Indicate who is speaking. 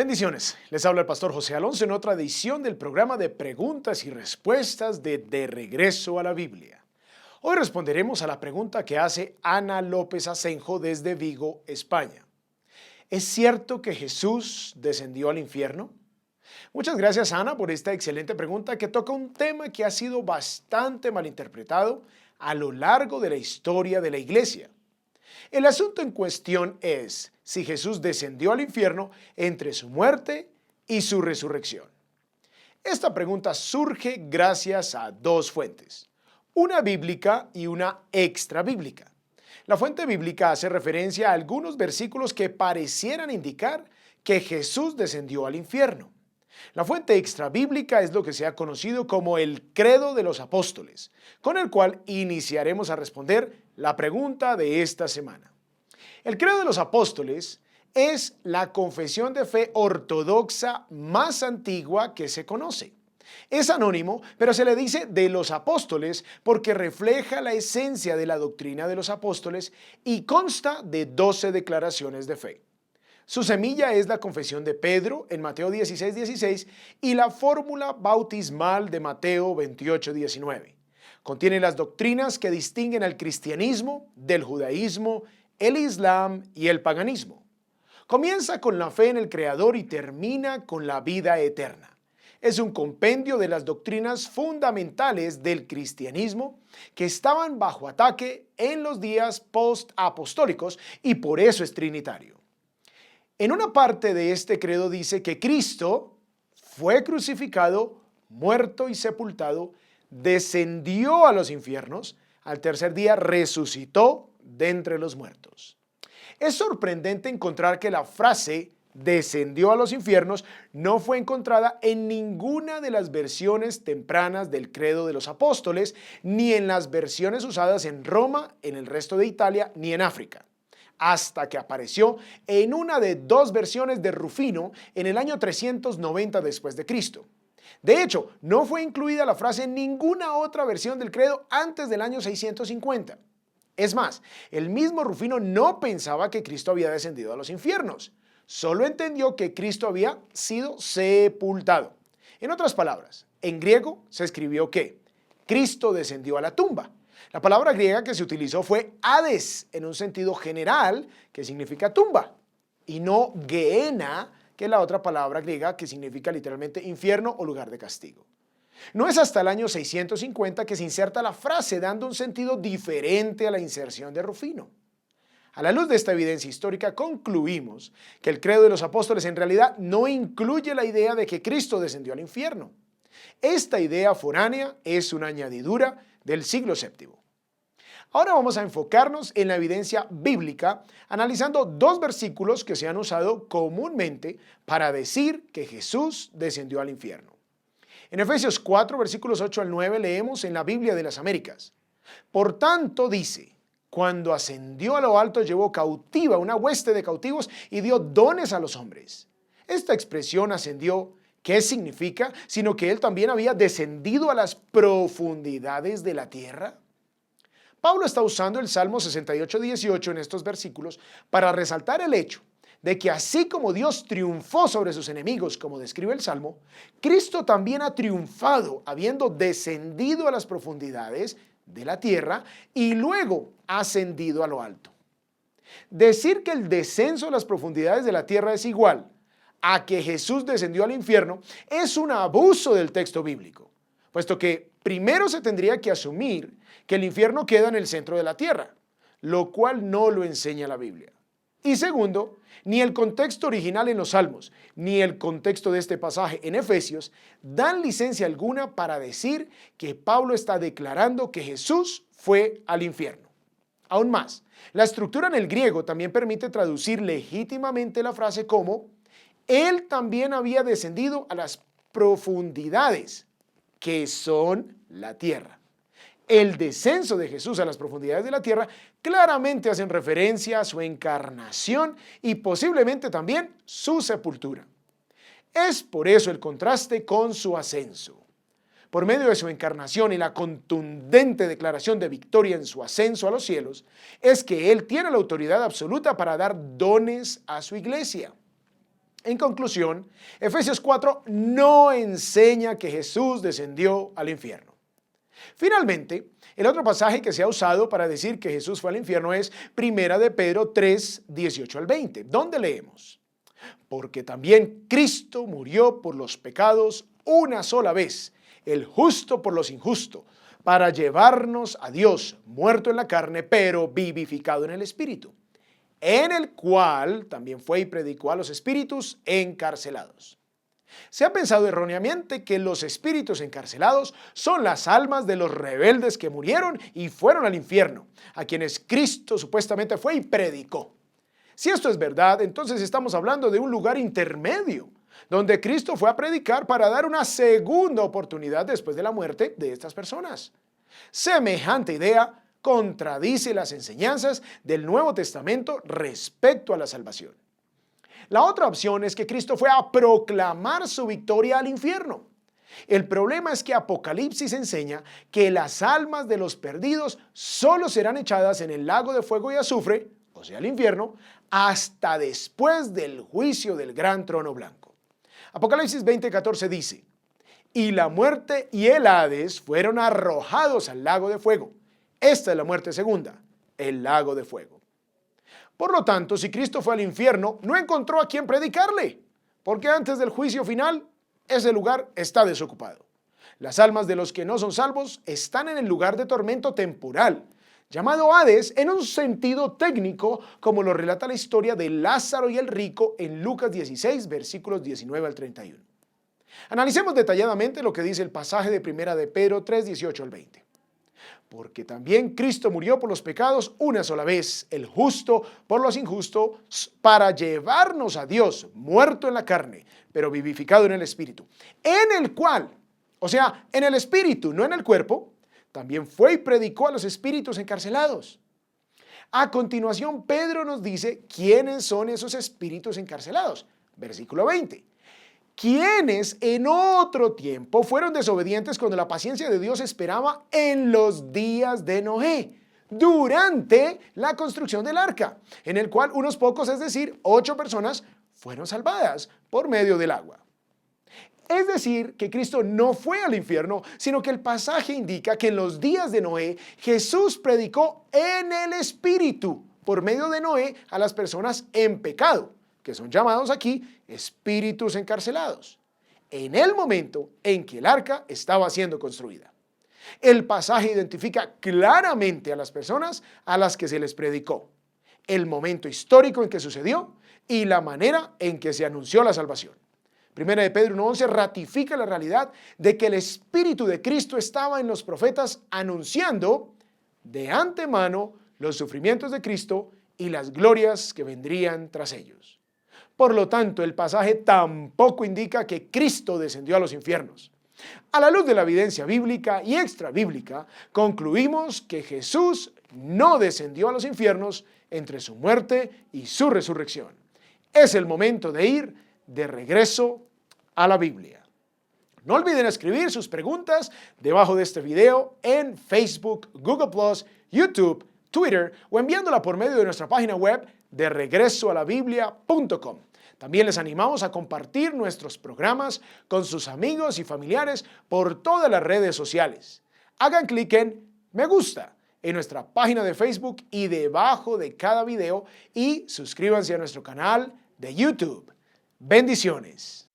Speaker 1: Bendiciones, les habla el pastor José Alonso en otra edición del programa de preguntas y respuestas de Regreso a la Biblia. Hoy responderemos a la pregunta que hace Ana López Asenjo desde Vigo, España. ¿Es cierto que Jesús descendió al infierno? Muchas gracias, Ana, por esta excelente pregunta que toca un tema que ha sido bastante malinterpretado a lo largo de la historia de la iglesia. El asunto en cuestión es si Jesús descendió al infierno entre su muerte y su resurrección. Esta pregunta surge gracias a dos fuentes, una bíblica y una extra bíblica. La fuente bíblica hace referencia a algunos versículos que parecieran indicar que Jesús descendió al infierno. La fuente extra bíblica es lo que se ha conocido como el Credo de los Apóstoles, con el cual iniciaremos a responder la pregunta de esta semana. El Credo de los Apóstoles es la confesión de fe ortodoxa más antigua que se conoce. Es anónimo, pero se le dice de los apóstoles porque refleja la esencia de la doctrina de los apóstoles y consta de 12 declaraciones de fe. Su semilla es la confesión de Pedro en Mateo 16:16 y la fórmula bautismal de Mateo 28:19. Contiene las doctrinas que distinguen al cristianismo del judaísmo, el islam y el paganismo. Comienza con la fe en el Creador y termina con la vida eterna. Es un compendio de las doctrinas fundamentales del cristianismo que estaban bajo ataque en los días post-apostólicos y por eso es trinitario. En una parte de este credo dice que Cristo fue crucificado, muerto y sepultado, descendió a los infiernos, al tercer día resucitó de entre los muertos. Es sorprendente encontrar que la frase descendió a los infiernos no fue encontrada en ninguna de las versiones tempranas del credo de los apóstoles, ni en las versiones usadas en Roma, en el resto de Italia, ni en África, hasta que apareció en una de dos versiones de Rufino en el año 390 después de Cristo. De hecho, no fue incluida la frase en ninguna otra versión del credo antes del año 650. Es más, el mismo Rufino no pensaba que Cristo había descendido a los infiernos, solo entendió que Cristo había sido sepultado. En otras palabras, en griego se escribió que Cristo descendió a la tumba. La palabra griega que se utilizó fue Hades, en un sentido general, que significa tumba, y no Gehenna, que es la otra palabra griega que significa literalmente infierno o lugar de castigo. No es hasta el año 650 que se inserta la frase, dando un sentido diferente a la inserción de Rufino. A la luz de esta evidencia histórica, concluimos que el credo de los apóstoles en realidad no incluye la idea de que Cristo descendió al infierno. Esta idea foránea es una añadidura del siglo VII. Ahora vamos a enfocarnos en la evidencia bíblica, analizando dos versículos que se han usado comúnmente para decir que Jesús descendió al infierno. En Efesios 4, versículos 8 al 9, leemos en la Biblia de las Américas: Por tanto dice, cuando ascendió a lo alto llevó cautiva una hueste de cautivos y dio dones a los hombres. Esta expresión ascendió, ¿qué significa? Sino que él también había descendido a las profundidades de la tierra. Pablo está usando el Salmo 68:18 en estos versículos para resaltar el hecho de que así como Dios triunfó sobre sus enemigos, como describe el Salmo, Cristo también ha triunfado, habiendo descendido a las profundidades de la tierra y luego ascendido a lo alto. Decir que el descenso a las profundidades de la tierra es igual a que Jesús descendió al infierno es un abuso del texto bíblico, puesto que primero se tendría que asumir que el infierno queda en el centro de la tierra, lo cual no lo enseña la Biblia. Y segundo, ni el contexto original en los Salmos, ni el contexto de este pasaje en Efesios dan licencia alguna para decir que Pablo está declarando que Jesús fue al infierno. Aún más, la estructura en el griego también permite traducir legítimamente la frase como él también había descendido a las profundidades, que son la tierra. El descenso de Jesús a las profundidades de la tierra claramente hacen referencia a su encarnación y posiblemente también su sepultura. Es por eso el contraste con su ascenso. Por medio de su encarnación y la contundente declaración de victoria en su ascenso a los cielos, es que Él tiene la autoridad absoluta para dar dones a su iglesia. En conclusión, Efesios 4 no enseña que Jesús descendió al infierno. Finalmente, el otro pasaje que se ha usado para decir que Jesús fue al infierno es Primera de Pedro 3, 18 al 20, donde leemos: porque también Cristo murió por los pecados una sola vez, el justo por los injustos, para llevarnos a Dios, muerto en la carne, pero vivificado en el Espíritu, en el cual también fue y predicó a los espíritus encarcelados. Se ha pensado erróneamente que los espíritus encarcelados son las almas de los rebeldes que murieron y fueron al infierno, a quienes Cristo supuestamente fue y predicó. Si esto es verdad, entonces estamos hablando de un lugar intermedio, donde Cristo fue a predicar para dar una segunda oportunidad después de la muerte de estas personas. Semejante idea contradice las enseñanzas del Nuevo Testamento respecto a la salvación. La otra opción es que Cristo fue a proclamar su victoria al infierno. El problema es que Apocalipsis enseña que las almas de los perdidos solo serán echadas en el lago de fuego y azufre, o sea, el infierno, hasta después del juicio del gran trono blanco. Apocalipsis 20:14 dice: y la muerte y el Hades fueron arrojados al lago de fuego. Esta es la muerte segunda, el lago de fuego. Por lo tanto, si Cristo fue al infierno, no encontró a quien predicarle, porque antes del juicio final, ese lugar está desocupado. Las almas de los que no son salvos están en el lugar de tormento temporal, llamado Hades en un sentido técnico, como lo relata la historia de Lázaro y el rico en Lucas 16, versículos 19 al 31. Analicemos detalladamente lo que dice el pasaje de Primera de Pedro 3, 18 al 20. Porque también Cristo murió por los pecados una sola vez, el justo por los injustos, para llevarnos a Dios, muerto en la carne, pero vivificado en el Espíritu, en el cual, o sea, en el Espíritu, no en el cuerpo, también fue y predicó a los espíritus encarcelados. A continuación, Pedro nos dice quiénes son esos espíritus encarcelados. Versículo 20. Quienes en otro tiempo fueron desobedientes cuando la paciencia de Dios esperaba en los días de Noé, durante la construcción del arca, en el cual unos pocos, es decir, 8 personas, fueron salvadas por medio del agua. Es decir, que Cristo no fue al infierno, sino que el pasaje indica que en los días de Noé, Jesús predicó en el Espíritu, por medio de Noé, a las personas en pecado, que son llamados aquí espíritus encarcelados, en el momento en que el arca estaba siendo construida. El pasaje identifica claramente a las personas a las que se les predicó, el momento histórico en que sucedió y la manera en que se anunció la salvación. Primera de Pedro 1:11 ratifica la realidad de que el Espíritu de Cristo estaba en los profetas anunciando de antemano los sufrimientos de Cristo y las glorias que vendrían tras ellos. Por lo tanto, el pasaje tampoco indica que Cristo descendió a los infiernos. A la luz de la evidencia bíblica y extrabíblica, concluimos que Jesús no descendió a los infiernos entre su muerte y su resurrección. Es el momento de ir de regreso a la Biblia. No olviden escribir sus preguntas debajo de este video en Facebook, Google+, YouTube, Twitter o enviándola por medio de nuestra página web de regresoalabiblia.com. También les animamos a compartir nuestros programas con sus amigos y familiares por todas las redes sociales. Hagan clic en me gusta en nuestra página de Facebook y debajo de cada video y suscríbanse a nuestro canal de YouTube. Bendiciones.